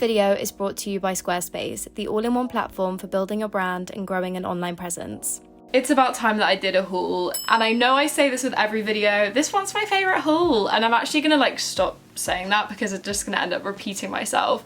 video is brought to you by Squarespace, the all-in-one platform for building your brand and growing an online presence. It's about time that I did a haul, and I know I say this with every video, this one's my favourite haul, and I'm actually gonna like stop saying that because it's just gonna end up repeating myself.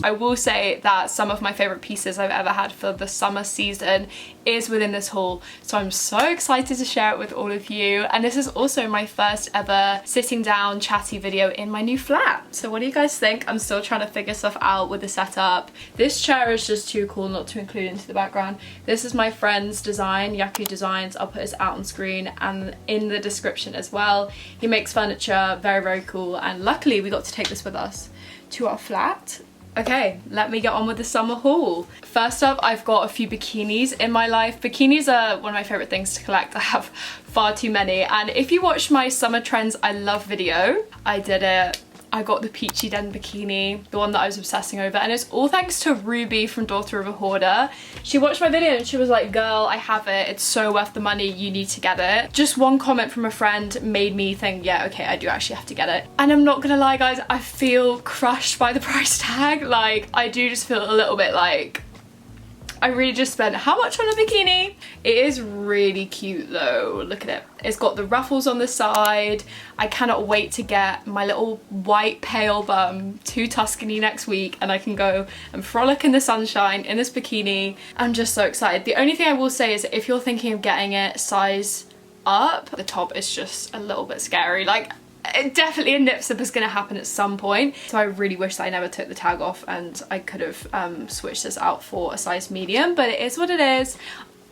I will say that some of my favourite pieces I've ever had for the summer season is within this haul, so I'm so excited to share it with all of you. And this is also my first ever sitting down chatty video in my new flat. So what do you guys think? I'm still trying to figure stuff out with the setup. This chair is just too cool not to include into the background. This is my friend's design, Yaku Designs. I'll put his out on screen and in the description as well. He makes furniture, very, very cool, and luckily we got to take this with us to our flat. Okay, let me get on with the summer haul. First up, I've got a few bikinis in my life. Bikinis are one of my favourite things to collect. I have far too many, and if you watch my Summer Trends I Love video, I did it. I got the Peachy Den bikini, the one that I was obsessing over, and it's all thanks to Ruby from Daughter of a Hoarder. She watched my video and she was like, girl, I have it, it's so worth the money, you need to get it. Just one comment from a friend made me think, yeah, okay, I do actually have to get it. And I'm not gonna lie guys, I feel crushed by the price tag. Like, I do just feel a little bit like, I really just spent how much on a bikini? It is really cute though, look at it. It's got the ruffles on the side. I cannot wait to get my little white pale bum to Tuscany next week and I can go and frolic in the sunshine in this bikini. I'm just so excited. The only thing I will say is if you're thinking of getting it size up, the top is just a little bit scary. Like, definitely a nip slip is going to happen at some point, so I really wish that I never took the tag off and I could have switched this out for a size medium, but it is what it is.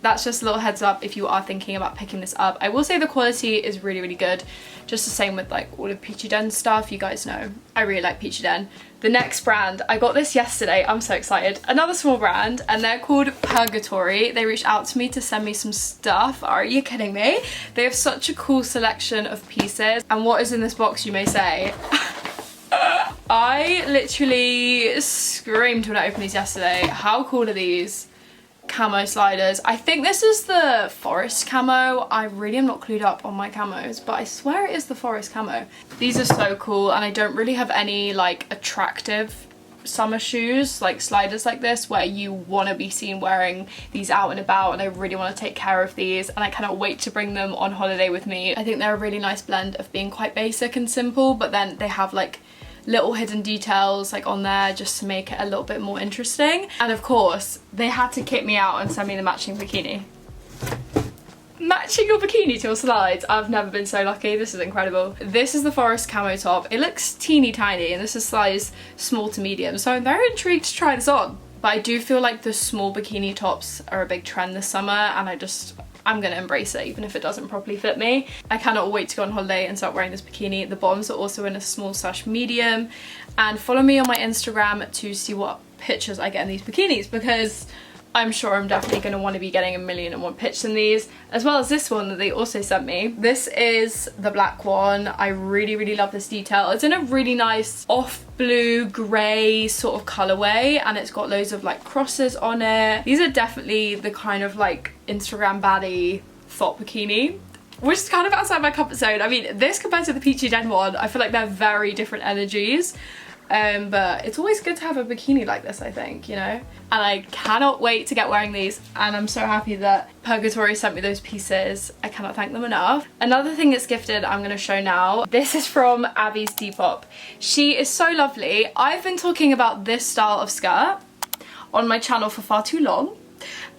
That's just a little heads up if you are thinking about picking this up. I will say the quality is really, really good. Just the same with like all of Peachy Den stuff. You guys know I really like Peachy Den. The next brand, I got this yesterday, I'm so excited. Another small brand, and they're called Purgatory. They reached out to me to send me some stuff. Are you kidding me? They have such a cool selection of pieces. And what is in this box, you may say? I literally screamed when I opened these yesterday. How cool are these? Camo Sliders. I think this is the forest camo. I really am not clued up on my camos, but I swear it is the forest camo. These are so cool, and I don't really have any like attractive summer shoes like sliders like this where you want to be seen wearing these out and about, and I really want to take care of these and I cannot wait to bring them on holiday with me. I think they're a really nice blend of being quite basic and simple, but then they have like little hidden details like on there just to make it a little bit more interesting. And of course they had to kick me out and send me the matching bikini. Matching your bikini to your slides. I've never been so lucky. This is incredible. This is the forest camo top. It looks teeny tiny and this is size small to medium, so I'm very intrigued to try this on. But I do feel like the small bikini tops are a big trend this summer, and I'm gonna embrace it even if it doesn't properly fit me. I cannot wait to go on holiday and start wearing this bikini. The bottoms are also in a small/medium, and follow me on my Instagram to see what pictures I get in these bikinis, because I'm sure I'm definitely going to want to be getting 1,000,001 pics in these, as well as this one that they also sent me. This is the black one. I really, really love this detail. It's in a really nice off blue grey sort of colourway, and it's got loads of like crosses on it. These are definitely the kind of like Instagram baddie thought bikini, which is kind of outside my comfort zone. I mean, this compared to the Peachy Den one, I feel like they're very different energies. But it's always good to have a bikini like this, I think, you know? And I cannot wait to get wearing these, and I'm so happy that Purgatory sent me those pieces. I cannot thank them enough. Another thing that's gifted I'm going to show now. This is from Abby's Depop. She is so lovely. I've been talking about this style of skirt on my channel for far too long,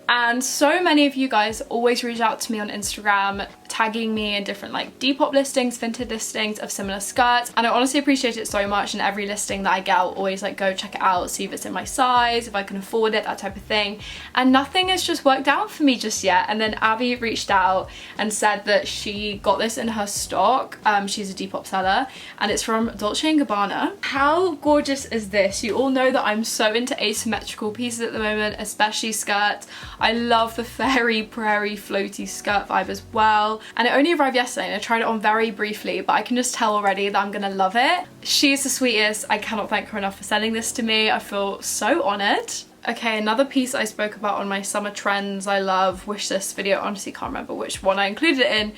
and so many of you guys always reach out to me on Instagram tagging me in different like Depop listings, vintage listings of similar skirts, and I honestly appreciate it so much. And every listing that I get, I'll always like go check it out, see if it's in my size, if I can afford it, that type of thing, and nothing has just worked out for me just yet. And then Abby reached out and said that she got this in her stock. She's a Depop seller, and it's from Dolce & Gabbana. How gorgeous is this? You all know that I'm so into asymmetrical pieces at the moment, especially skirts. I love the fairy prairie floaty skirt vibe as well. And it only arrived yesterday and I tried it on very briefly, but I can just tell already that I'm gonna love it. She's the sweetest. I cannot thank her enough for sending this to me. I feel so honoured. Okay, another piece I spoke about on my summer trends I love wishlist video, honestly can't remember which one I included it in,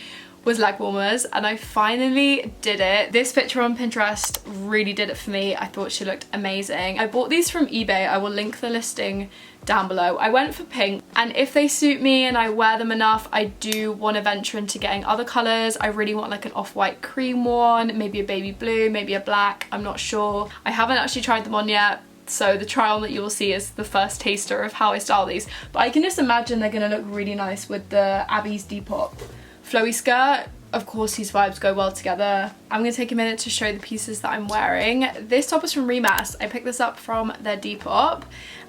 was leg warmers, and I finally did it. This picture on Pinterest really did it for me. I thought she looked amazing. I bought these from eBay. I will link the listing down below. I went for pink, and if they suit me and I wear them enough, I do want to venture into getting other colours. I really want like an off-white cream one, maybe a baby blue, maybe a black, I'm not sure. I haven't actually tried them on yet, so the try on that you will see is the first taster of how I style these. But I can just imagine they're going to look really nice with the Abby's Depop flowy skirt. Of course, these vibes go well together. I'm going to take a minute to show the pieces that I'm wearing. This top is from Remass. I picked this up from their Depop,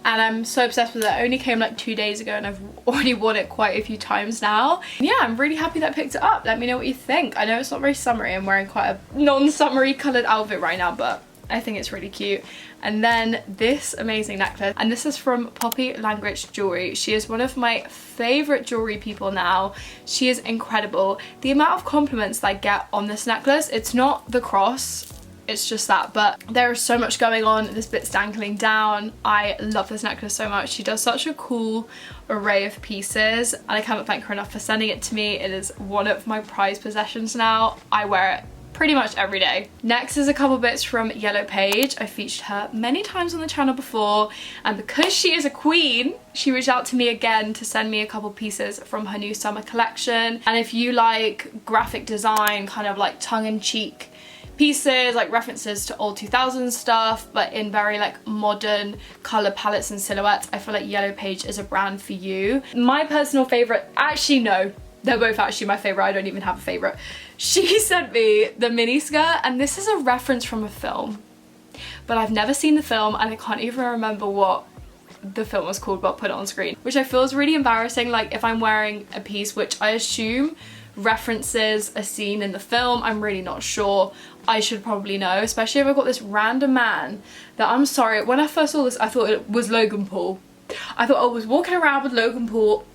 and I'm so obsessed with it. It only came like 2 days ago, and I've already worn it quite a few times now. Yeah, I'm really happy that I picked it up. Let me know what you think. I know it's not very summery. I'm wearing quite a non-summery coloured outfit right now, but I think it's really cute. And then this amazing necklace, and this is from Poppy Langridge Jewelry. She is one of my favourite jewellery people now. She is incredible. The amount of compliments that I get on this necklace, it's not the cross, it's just that, but there is so much going on. This bit's dangling down. I love this necklace so much. She does such a cool array of pieces, and I cannot thank her enough for sending it to me. It is one of my prized possessions now. I wear it pretty much every day. Next is a couple bits from Yellow Page. I featured her many times on the channel before, and because she is a queen, she reached out to me again to send me a couple pieces from her new summer collection. And if you like graphic design, kind of like tongue-in-cheek pieces, like references to old 2000s stuff, but in very like modern color palettes and silhouettes, I feel like Yellow Page is a brand for you. My personal favorite, actually no, they're both actually my favorite. I don't even have a favorite. She sent me the mini skirt, and this is a reference from a film, but I've never seen the film and I can't even remember what the film was called, but I'll put it on screen, which I feel is really embarrassing. Like if I'm wearing a piece which I assume references a scene in the film, I'm really not sure. I should probably know, especially if I've got this random man that, I'm sorry, when I first saw this I thought it was Logan Paul. I thought I was walking around with Logan Paul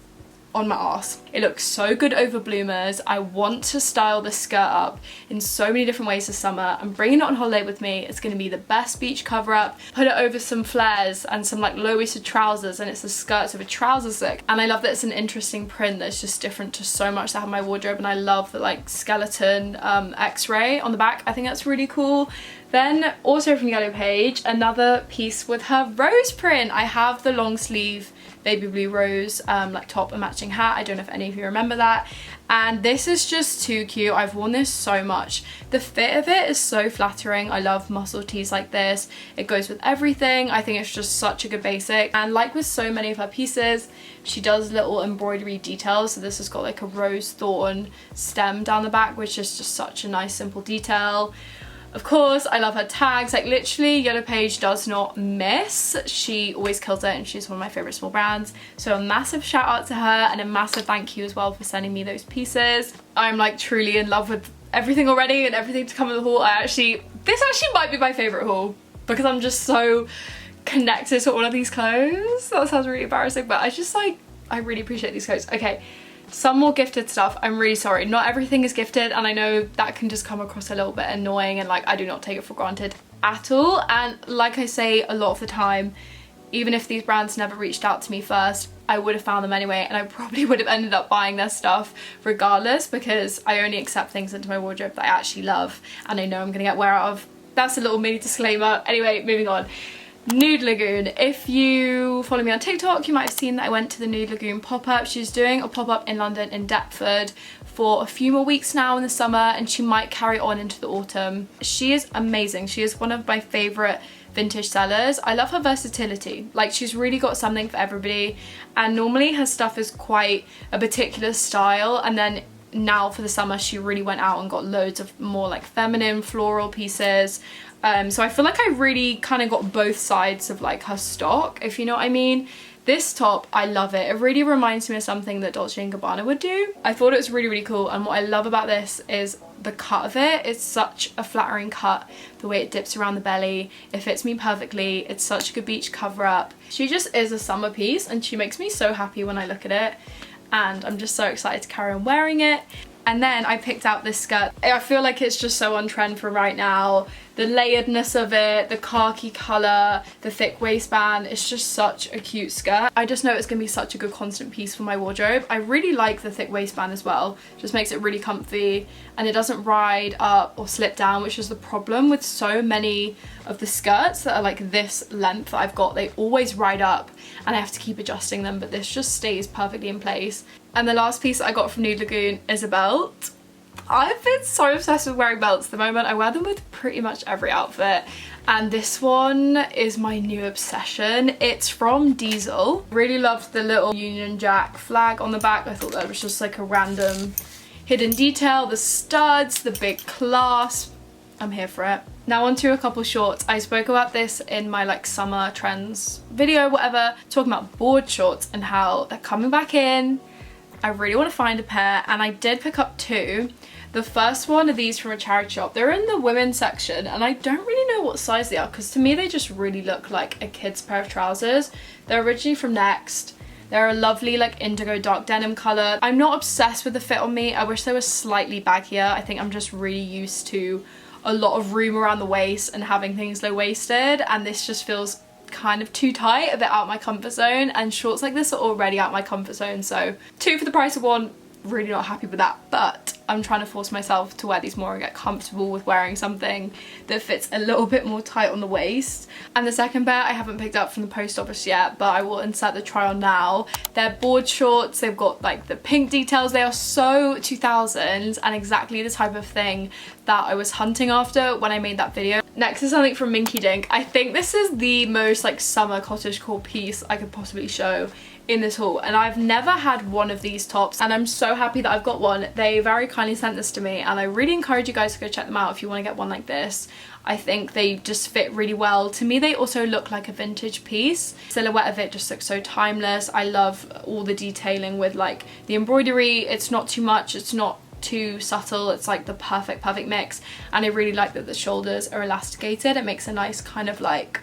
on my ass. It looks so good over bloomers. I want to style this skirt up in so many different ways this summer. I'm bringing it on holiday with me. It's going to be the best beach cover up. Put it over some flares and some like low-waisted trousers, and it's the skirts of a trousers look. And I love that it's an interesting print that's just different to so much that I have in my wardrobe, and I love the like skeleton x-ray on the back. I think that's really cool. Then also from Yellow Page, another piece with her rose print. I have the long sleeve baby blue rose like top and matching hat. I don't know if any of you remember that. And this is just too cute. I've worn this so much. The fit of it is so flattering. I love muscle tees like this. It goes with everything. I think it's just such a good basic. And like with so many of her pieces, she does little embroidery details. So this has got like a rose thorn stem down the back, which is just such a nice simple detail. Of course, I love her tags. Like literally, Yellow Page does not miss. She always kills it, and she's one of my favorite small brands. So a massive shout out to her, and a massive thank you as well for sending me those pieces. I'm like truly in love with everything already and everything to come in the haul. This actually might be my favorite haul because I'm just so connected to all of these clothes. That sounds really embarrassing, but I really appreciate these clothes. Okay. Some more gifted stuff. I'm really sorry, not everything is gifted, and I know that can just come across a little bit annoying, and like I do not take it for granted at all. And like I say a lot of the time, even if these brands never reached out to me first, I would have found them anyway, and I probably would have ended up buying their stuff regardless, because I only accept things into my wardrobe that I actually love and I know I'm gonna get wear out of. That's a little mini disclaimer. Anyway, moving on. Nude Lagoon. If you follow me on TikTok, you might have seen that I went to the Nude Lagoon pop-up. She's doing a pop-up in London in Deptford for a few more weeks now in the summer, and she might carry on into the autumn. She is amazing. She is one of my favourite vintage sellers. I love her versatility. Like she's really got something for everybody, and normally her stuff is quite a particular style, and then now for the summer she really went out and got loads of more like feminine floral pieces. So I feel like I really kind of got both sides of like her stock, if you know what I mean. This top, I love it. It really reminds me of something that Dolce & Gabbana would do. I thought it was really, really cool, and what I love about this is the cut of it. It's such a flattering cut, the way it dips around the belly. It fits me perfectly. It's such a good beach cover up. She just is a summer piece, and she makes me so happy when I look at it, and I'm just so excited to carry on wearing it. And then I picked out this skirt. I feel like it's just so on trend for right now. The layeredness of it, the khaki colour, the thick waistband, it's just such a cute skirt. I just know it's going to be such a good constant piece for my wardrobe. I really like the thick waistband as well, just makes it really comfy and it doesn't ride up or slip down, which is the problem with so many of the skirts that are like this length that I've got. They always ride up and I have to keep adjusting them, but this just stays perfectly in place. And the last piece that I got from Nude Lagoon is a belt. I've been so obsessed with wearing belts at the moment. I wear them with pretty much every outfit. And this one is my new obsession. It's from Diesel. Really loved the little Union Jack flag on the back. I thought that was just like a random hidden detail. The studs, the big clasp. I'm here for it. Now onto a couple shorts. I spoke about this in my like summer trends video, whatever, talking about board shorts and how they're coming back in. I really want to find a pair and I did pick up two. The first one are these from a charity shop. They're in the women's section and I don't really know what size they are because to me they just really look like a kid's pair of trousers. They're originally from Next. They're a lovely like indigo dark denim colour. I'm not obsessed with the fit on me. I wish they were slightly baggier. I think I'm just really used to a lot of room around the waist and having things low-waisted, and this just feels kind of too tight, a bit out of my comfort zone, and shorts like this are already out of my comfort zone, so two for the price of one. Really not happy with that, but I'm trying to force myself to wear these more and get comfortable with wearing something that fits a little bit more tight on the waist. And the second pair I haven't picked up from the post office yet, but I will insert the try on now. They're board shorts. They've got like the pink details. They are so 2000s and exactly the type of thing that I was hunting after when I made that video. Next is something from Minky Dink. I think this is the most like summer cottagecore piece I could possibly show in this haul, and I've never had one of these tops and I'm so happy that I've got one. They very kindly sent this to me and I really encourage you guys to go check them out if you want to get one like this. I think they just fit really well. To me they also look like a vintage piece. Silhouette of it just looks so timeless. I love all the detailing with like the embroidery. It's not too much, it's not too subtle, it's like the perfect mix, and I really like that the shoulders are elasticated. It makes a nice kind of like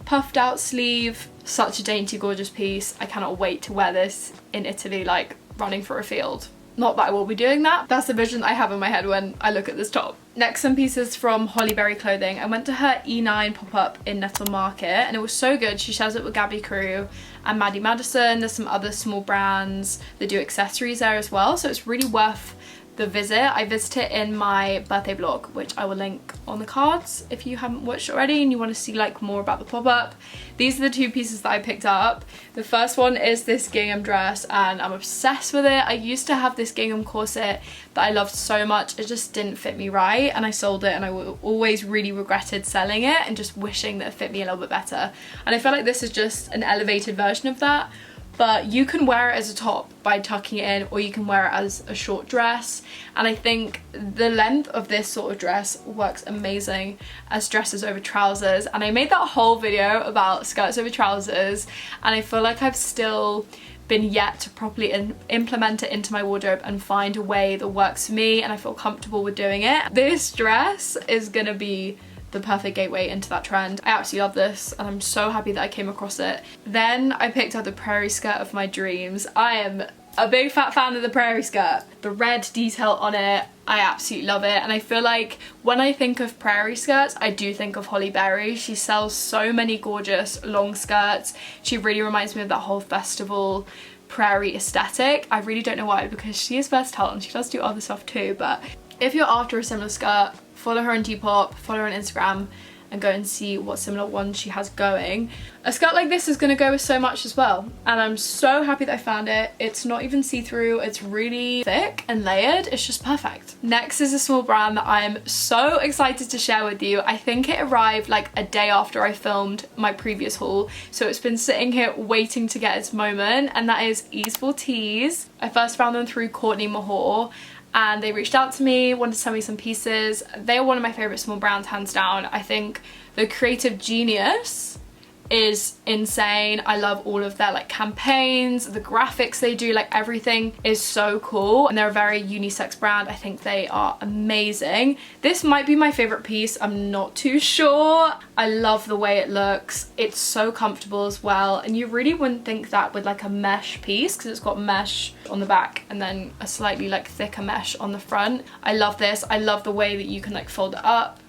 puffed out sleeve. Such a dainty gorgeous piece. I cannot wait to wear this in Italy, like running for a field. Not that I will be doing that. That's the vision I have in my head when I look at this top. Next, some pieces from Holly Berry Clothing. I went to her E9 pop-up in Nettle Market and it was so good. She shares it with Gabby Carew and Maddie Madison. There's some other small brands that do accessories there as well, so it's really worth the visit. I visited in my birthday vlog, which I will link on the cards if you haven't watched already and you want to see like more about the pop-up. These are the two pieces that I picked up. The first one is this gingham dress and I'm obsessed with it. I used to have this gingham corset that I loved so much. It just didn't fit me right and I sold it, and I always really regretted selling it and just wishing that it fit me a little bit better. And I feel like this is just an elevated version of that. But you can wear it as a top by tucking it in, or you can wear it as a short dress. And I think the length of this sort of dress works amazing as dresses over trousers. And I made that whole video about skirts over trousers, and I feel like I've still been yet to properly implement it into my wardrobe and find a way that works for me and I feel comfortable with doing it. This dress is gonna be the perfect gateway into that trend. I absolutely love this and I'm so happy that I came across it. Then I picked up the prairie skirt of my dreams. I am a big fat fan of the prairie skirt. The red detail on it, I absolutely love it, and I feel like when I think of prairie skirts I do think of Holly Berry. She sells so many gorgeous long skirts. She really reminds me of that whole festival prairie aesthetic. I really don't know why, because she is versatile and she does do other stuff too, but if you're after a similar skirt, follow her on Depop, follow her on Instagram and go and see what similar ones she has going. A skirt like this is going to go with so much as well, and I'm so happy that I found it. It's not even see-through, it's really thick and layered, it's just perfect. Next is a small brand that I'm so excited to share with you. I think it arrived like a day after I filmed my previous haul, so it's been sitting here waiting to get its moment, and that is Easeful Tease. I first found them through Courtney Mahor, and they reached out to me, wanted to send me some pieces. They are one of my favourite small brands, hands down. I think the creative genius is insane. I love all of their like campaigns, the graphics they do, like everything is so cool, and they're a very unisex brand. I think they are amazing. This might be my favorite piece, I'm not too sure. I love the way it looks. It's so comfortable as well, and you really wouldn't think that with like a mesh piece, because it's got mesh on the back and then a slightly like thicker mesh on the front. I love this. I love the way that you can like fold it up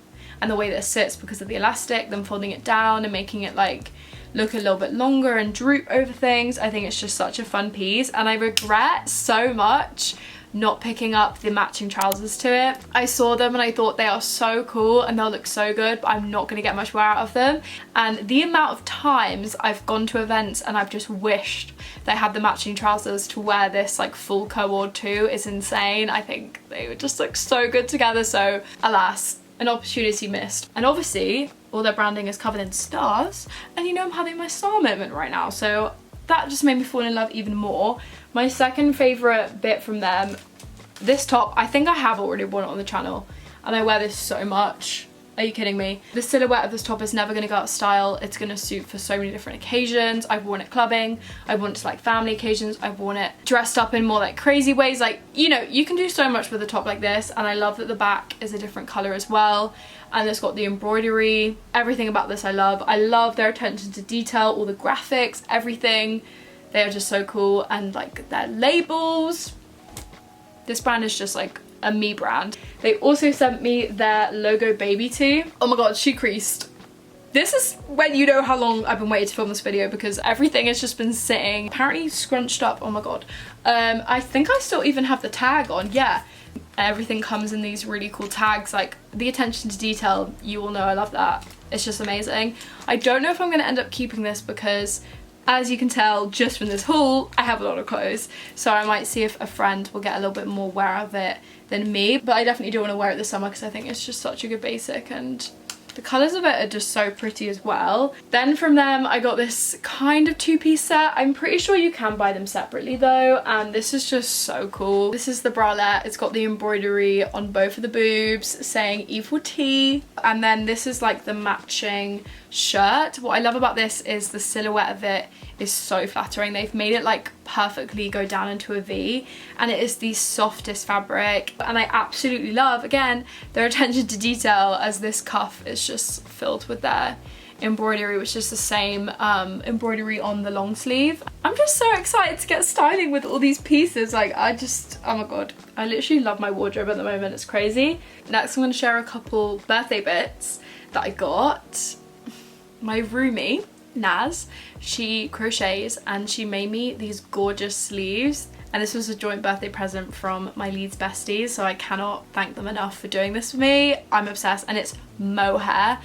and the way that it sits because of the elastic, then folding it down and making it like look a little bit longer and droop over things. I think it's just such a fun piece, and I regret so much not picking up the matching trousers to it. I saw them and I thought they are so cool and they'll look so good, but I'm not going to get much wear out of them. And the amount of times I've gone to events and I've just wished they had the matching trousers to wear this like full co-ord to is insane. I think they would just look so good together, so alas, an opportunity missed. And obviously all their branding is covered in stars, and you know I'm having my star moment right now, so that just made me fall in love even more. My second favourite bit from them, this top, I think I have already worn it on the channel and I wear this so much. Are you kidding me? The silhouette of this top is never going to go out of style. It's going to suit for so many different occasions. I've worn it clubbing, I've worn it to like family occasions, I've worn it dressed up in more like crazy ways. Like, you know, you can do so much with a top like this, and I love that the back is a different colour as well. And it's got the embroidery. Everything about this I love. I love their attention to detail, all the graphics, everything. They are just so cool, and like their labels. This brand is just like a me brand. They also sent me their logo baby tee. Oh my god, she creased. This is when you know how long I've been waiting to film this video, because everything has just been sitting apparently scrunched up. Oh my god. I think I still even have the tag on. Yeah, everything comes in these really cool tags. Like the attention to detail, you all know I love that. It's just amazing. I don't know if I'm going to end up keeping this because, as you can tell just from this haul, I have a lot of clothes, so I might see if a friend will get a little bit more wear out of it than me, but I definitely do want to wear it this summer because I think it's just such a good basic, and the colours of it are just so pretty as well. Then from them I got this kind of two-piece set. I'm pretty sure you can buy them separately though, and this is just so cool. This is the bralette. It's got the embroidery on both of the boobs saying E4T, and then this is like the matching shirt. What I love about this is the silhouette of it is so flattering. They've made it like perfectly go down into a V, and it is the softest fabric, and I absolutely love, again, their attention to detail, as this cuff is just filled with their embroidery, which is the same embroidery on the long sleeve. I'm just so excited to get styling with all these pieces. Like, oh my god, I literally love my wardrobe at the moment. It's crazy. Next I'm going to share a couple birthday bits that I got. My roomie Naz, she crochets and she made me these gorgeous sleeves, and this was a joint birthday present from my Leeds besties, so I cannot thank them enough for doing this for me. I'm obsessed, and it's mohair.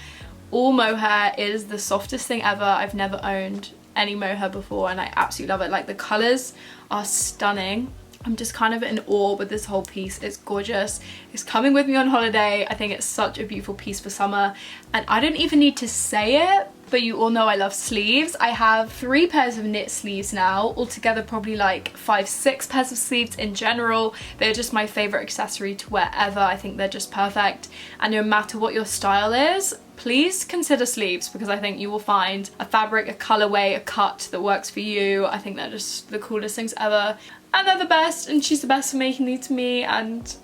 All mohair is the softest thing ever. I've never owned any mohair before and I absolutely love it. Like, the colours are stunning. I'm just kind of in awe with this whole piece. It's gorgeous. It's coming with me on holiday. I think it's such a beautiful piece for summer, and I don't even need to say it, but you all know I love sleeves. I have 3 pairs of knit sleeves now, altogether probably like 5-6 pairs of sleeves in general. They're just my favourite accessory to wear ever. I think they're just perfect, and no matter what your style is, please consider sleeves, because I think you will find a fabric, a colourway, a cut that works for you. I think they're just the coolest things ever, and they're the best, and she's the best for making these to me, and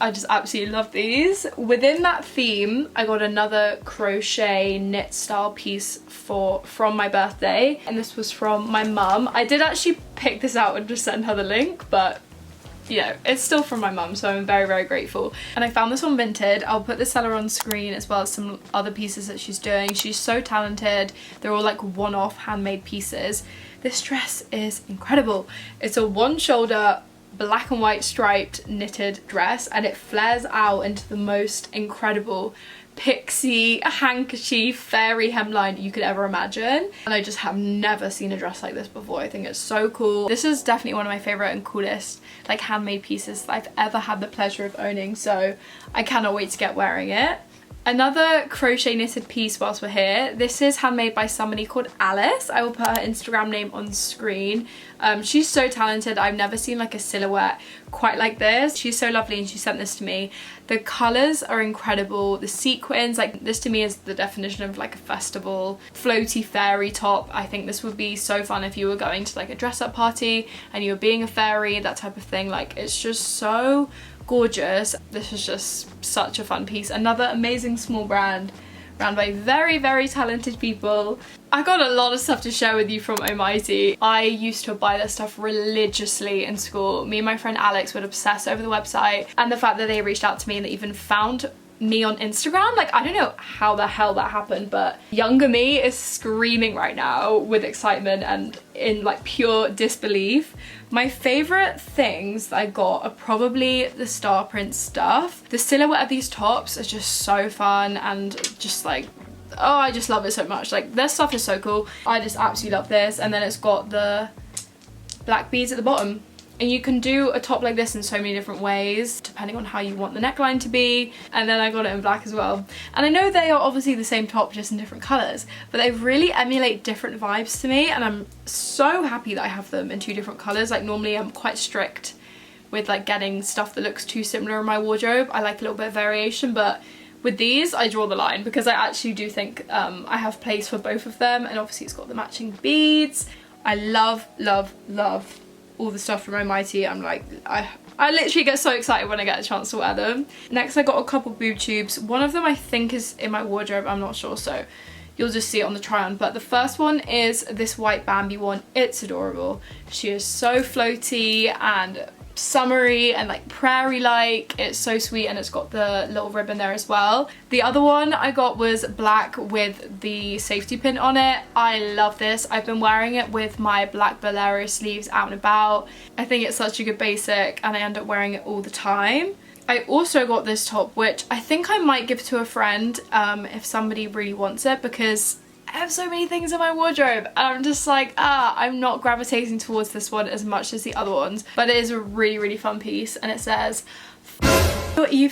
I just absolutely love these. Within that theme, I got another crochet knit style piece from my birthday, and this was from my mum. I did actually pick this out and just send her the link, but you know, it's still from my mum, so I'm very, very grateful. And I found this on Vinted. I'll put the seller on screen as well as some other pieces that she's doing. She's so talented. They're all like one-off handmade pieces. This dress is incredible. It's a one-shoulder black and white striped knitted dress, and it flares out into the most incredible pixie handkerchief fairy hemline you could ever imagine, and I just have never seen a dress like this before. I think it's so cool. This is definitely one of my favorite and coolest like handmade pieces that I've ever had the pleasure of owning, so I cannot wait to get wearing it. Another crochet knitted piece whilst we're here. This is handmade by somebody called Alice. I will put her Instagram name on screen. She's so talented. I've never seen like a silhouette quite like this. She's so lovely, and she sent this to me. The colours are incredible. The sequins, like this to me is the definition of like a festival floaty fairy top. I think this would be so fun if you were going to like a dress up party and you were being a fairy, that type of thing. Like, it's just so gorgeous. This is just such a fun piece. Another amazing small brand run by very, very talented people. I got a lot of stuff to share with you from Almighty. I used to buy their stuff religiously in school. Me and my friend Alex would obsess over the website, and the fact that they reached out to me and they even found me on Instagram. Like, I don't know how the hell that happened, but younger me is screaming right now with excitement and in like pure disbelief. My favorite things that I got are probably the star print stuff. The silhouette of these tops is just so fun and just like, oh, I just love it so much. Like, this stuff is so cool. I just absolutely love this. And then it's got the black beads at the bottom. And you can do a top like this in so many different ways, depending on how you want the neckline to be. And then I got it in black as well. And I know they are obviously the same top, just in different colours, but they really emulate different vibes to me. And I'm so happy that I have them in 2 different colours. Like, normally I'm quite strict with like getting stuff that looks too similar in my wardrobe. I like a little bit of variation, but with these I draw the line, because I actually do think I have place for both of them. And obviously it's got the matching beads. I love, love, love all the stuff from Almighty. I'm like, I literally get so excited when I get a chance to wear them. Next, I got a couple boob tubes. One of them I think is in my wardrobe, I'm not sure, so you'll just see it on the try on. But the first one is this white Bambi one. It's adorable. She is so floaty and summery and like prairie like. It's so sweet, and it's got the little ribbon there as well. The other one I got was black with the safety pin on it. I love this. I've been wearing it with my black bolero sleeves out and about. I think it's such a good basic, and I end up wearing it all the time. I also got this top, which I think I might give to a friend if somebody really wants it, because I have so many things in my wardrobe and I'm just like, I'm not gravitating towards this one as much as the other ones. But it is a really, really fun piece, and it says you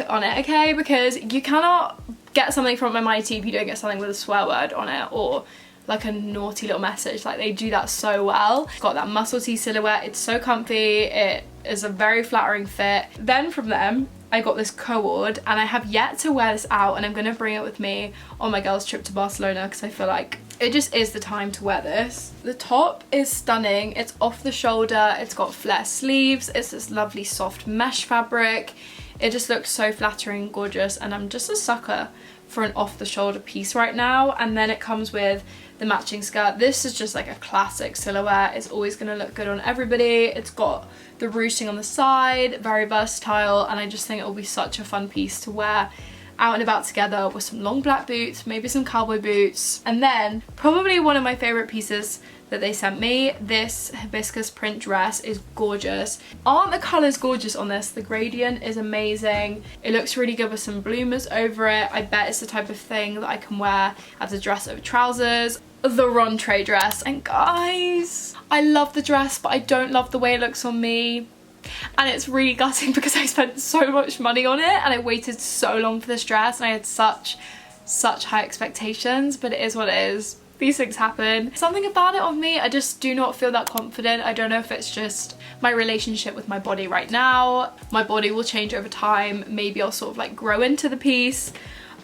on it, okay? Because you cannot get something from MIT if you don't get something with a swear word on it or like a naughty little message. Like, they do that so well. It's got that muscle tee silhouette. It's so comfy. It is a very flattering fit. Then from them I got this cord, and I have yet to wear this out, and I'm gonna bring it with me on my girls trip to Barcelona, because I feel like it just is the time to wear this. The top is stunning. It's off the shoulder. It's got flare sleeves. It's this lovely soft mesh fabric. It just looks so flattering, gorgeous, and I'm just a sucker for an off the shoulder piece right now. And then it comes with the matching skirt. This is just like a classic silhouette. It's always gonna look good on everybody. It's got the ruching on the side, very versatile, and I just think it will be such a fun piece to wear out and about together with some long black boots, maybe some cowboy boots. And then probably one of my favorite pieces that they sent me, this hibiscus print dress is gorgeous. Aren't the colors gorgeous on this? The gradient is amazing. It looks really good with some bloomers over it. I bet it's the type of thing that I can wear as a dress over trousers. The rentree dress, and guys, I love the dress, but I don't love the way it looks on me. And it's really gutting because I spent so much money on it and I waited so long for this dress, and I had such high expectations, but it is what it is. These things happen. Something about it on me, I just do not feel that confident. I don't know if it's just my relationship with my body right now. My body will change over time. Maybe I'll sort of like grow into the piece.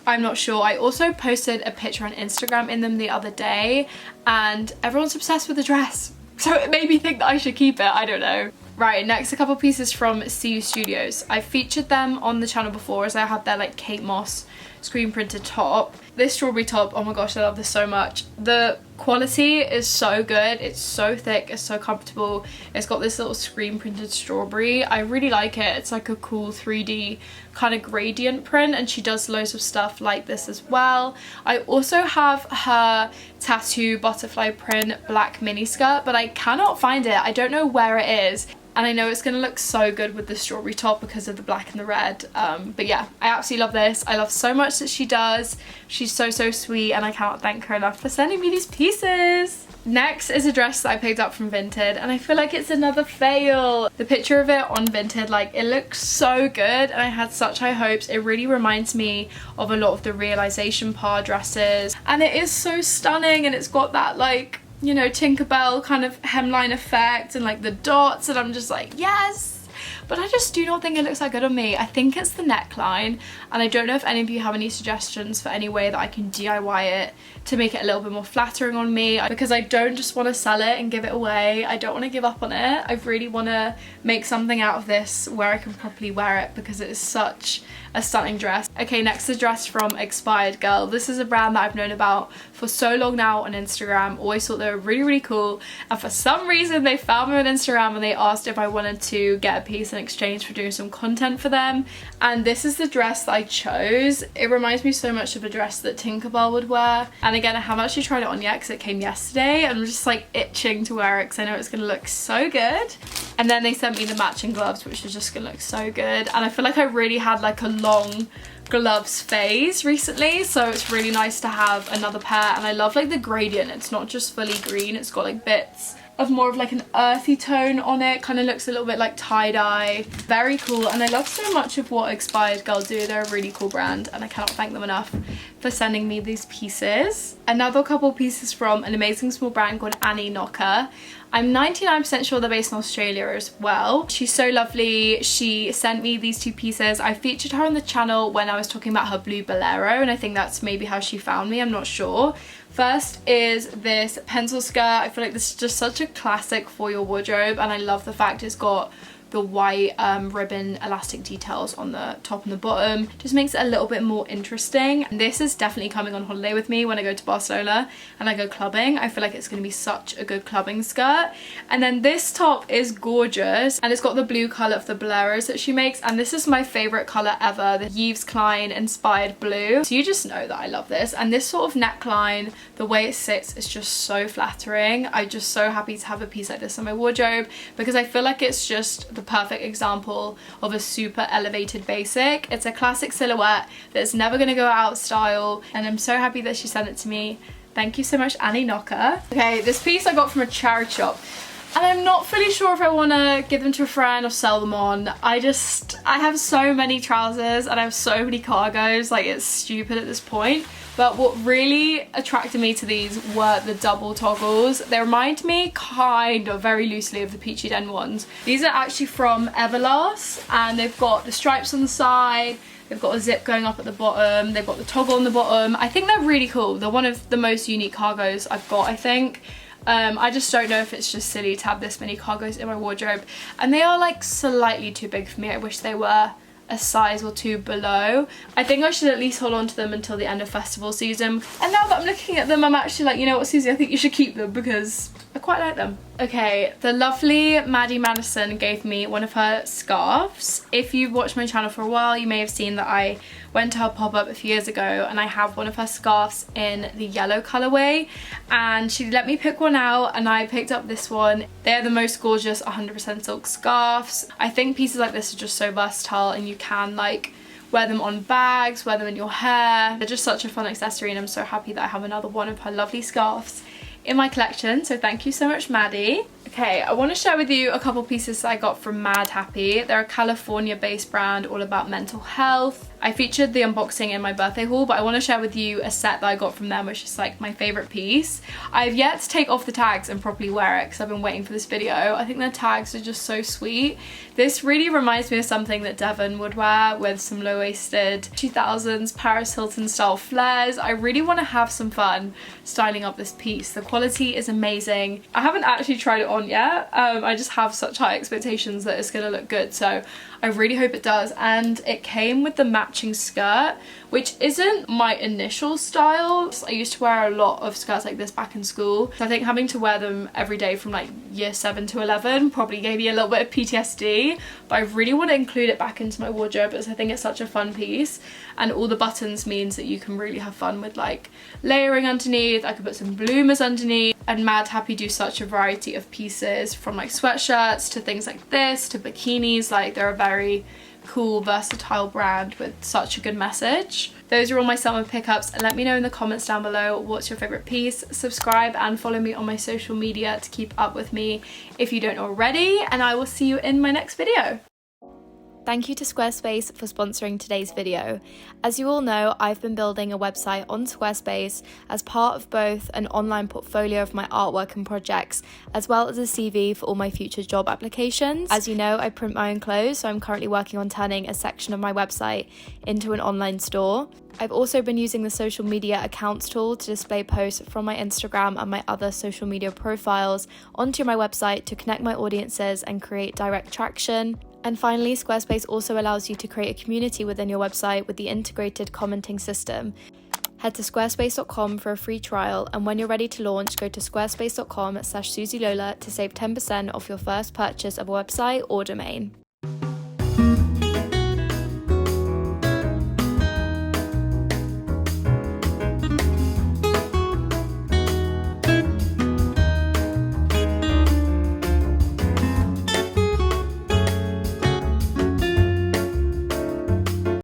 I'm not sure. I also posted a picture on Instagram in them the other day, and everyone's obsessed with the dress. So it made me think that I should keep it. I don't know. Right, next a couple pieces from CU Studios. I featured them on the channel before, as I had their like Kate Moss screen printed top. This strawberry top, oh my gosh, I love this so much. The quality is so good. It's so thick, it's so comfortable. It's got this little screen printed strawberry. I really like it. It's like a cool 3D kind of gradient print, and she does loads of stuff like this as well. I also have her tattoo butterfly print black mini skirt, but I cannot find it. I don't know where it is. And I know it's going to look so good with the strawberry top because of the black and the red. But yeah, I absolutely love this. I love so much that she does. She's so sweet, and I cannot thank her enough for sending me these pieces. Next is a dress that I picked up from Vinted, and I feel like it's another fail. The picture of it on Vinted, like, it looks so good, and I had such high hopes. It really reminds me of a lot of the Realization Par dresses, and it is so stunning, and it's got that, like, you know, Tinkerbell kind of hemline effect and like the dots, and I'm just like, yes! But I just do not think it looks that good on me. I think it's the neckline, and I don't know if any of you have any suggestions for any way that I can DIY it to make it a little bit more flattering on me, because I don't just want to sell it and give it away. I don't want to give up on it. I really want to make something out of this where I can properly wear it, because it is such a stunning dress. Okay, next is a dress from Expired Girl. This is a brand that I've known about for so long now on Instagram. Always thought they were really cool, and for some reason they found me on Instagram and they asked if I wanted to get a piece in exchange for doing some content for them. And this is the dress that I chose. It reminds me so much of a dress that Tinkerbell would wear. And again, I haven't actually tried it on yet because it came yesterday, and I'm just like itching to wear it because I know it's going to look so good. And then they sent me the matching gloves, which is just going to look so good. And I feel like I really had like a long gloves phase recently, so it's really nice to have another pair. And I love like the gradient. It's not just fully green, it's got like bits of more of like an earthy tone on it. Kind of looks a little bit like tie-dye. Very cool, and I love so much of what Expired Girl do. They're a really cool brand, and I cannot thank them enough for sending me these pieces. Another couple pieces from an amazing small brand called Annie Knocker. I'm 99% sure they're based in Australia as well. She's so lovely. She sent me these two pieces. I featured her on the channel when I was talking about her blue bolero, and I think that's maybe how she found me, I'm not sure. First is this pencil skirt. I feel like this is just such a classic for your wardrobe, and I love the fact it's got the white ribbon elastic details on the top and the bottom. Just makes it a little bit more interesting. And this is definitely coming on holiday with me when I go to Barcelona and I go clubbing. I feel like it's going to be such a good clubbing skirt. And then this top is gorgeous, and it's got the blue colour of the boleros that she makes, and this is my favourite colour ever, the Yves Klein inspired blue. So you just know that I love this, and this sort of neckline, the way it sits is just so flattering. I'm just so happy to have a piece like this in my wardrobe because I feel like it's just the perfect example of a super elevated basic. It's a classic silhouette that's never going to go out of style, and I'm so happy that she sent it to me. Thank you so much, Annie Knocker. Okay, this piece I got from a charity shop, and I'm not fully sure if I want to give them to a friend or sell them on. I have so many trousers and I have so many cargos, like it's stupid at this point. But what really attracted me to these were the double toggles. They remind me kind of very loosely of the Peachy Den ones. These are actually from Everlast, and they've got the stripes on the side, they've got a zip going up at the bottom, they've got the toggle on the bottom. I think they're really cool. They're one of the most unique cargos I've got, I think. I just don't know if it's just silly to have this many cargos in my wardrobe, and they are like slightly too big for me. I wish they were a size or two below. I think I should at least hold on to them until the end of festival season. And now that I'm looking at them, I'm actually like, you know what, Susie, I think you should keep them because I quite like them. Okay, the lovely Maddie Madison gave me one of her scarves. If you've watched my channel for a while, you may have seen that I went to her pop-up a few years ago, and I have one of her scarves in the yellow colorway, and she let me pick one out and I picked up this one. They're the most gorgeous 100% silk scarves. I think pieces like this are just so versatile, and you can like wear them on bags, wear them in your hair. They're just such a fun accessory, and I'm so happy that I have another one of her lovely scarves in my collection, so thank you so much, Maddie. Okay, I want to share with you a couple pieces that I got from Mad Happy. They're a California-based brand all about mental health. I featured the unboxing in my birthday haul, but I want to share with you a set that I got from them, which is like my favourite piece. I've yet to take off the tags and properly wear it because I've been waiting for this video. I think their tags are just so sweet. This really reminds me of something that Devon would wear, with some low-waisted 2000s Paris Hilton style flares. I really want to have some fun styling up this piece. The quality is amazing. I haven't actually tried it on yet. I just have such high expectations that it's gonna look good, so I really hope it does. And it came with the matching skirt, which isn't my initial style. I used to wear a lot of skirts like this back in school, so I think having to wear them every day from like year 7 to 11 probably gave me a little bit of PTSD, but I really want to include it back into my wardrobe because I think it's such a fun piece, and all the buttons means that you can really have fun with like layering underneath. I could put some bloomers underneath, and Mad Happy do such a variety of pieces, from like sweatshirts to things like this to bikinis. Like, they're a very cool, versatile brand with such a good message. Those are all my summer pickups. Let me know in the comments down below what's your favorite piece. Subscribe and follow me on my social media to keep up with me if you don't already, and I will see you in my next video. Thank you to Squarespace for sponsoring today's video. As you all know, I've been building a website on Squarespace as part of both an online portfolio of my artwork and projects, as well as a CV for all my future job applications. As you know, I print my own clothes, so I'm currently working on turning a section of my website into an online store. I've also been using the social media accounts tool to display posts from my Instagram and my other social media profiles onto my website to connect my audiences and create direct traction. And finally, Squarespace also allows you to create a community within your website with the integrated commenting system. Head to squarespace.com for a free trial, and when you're ready to launch, go to squarespace.com/SusieLola to save 10% off your first purchase of a website or domain.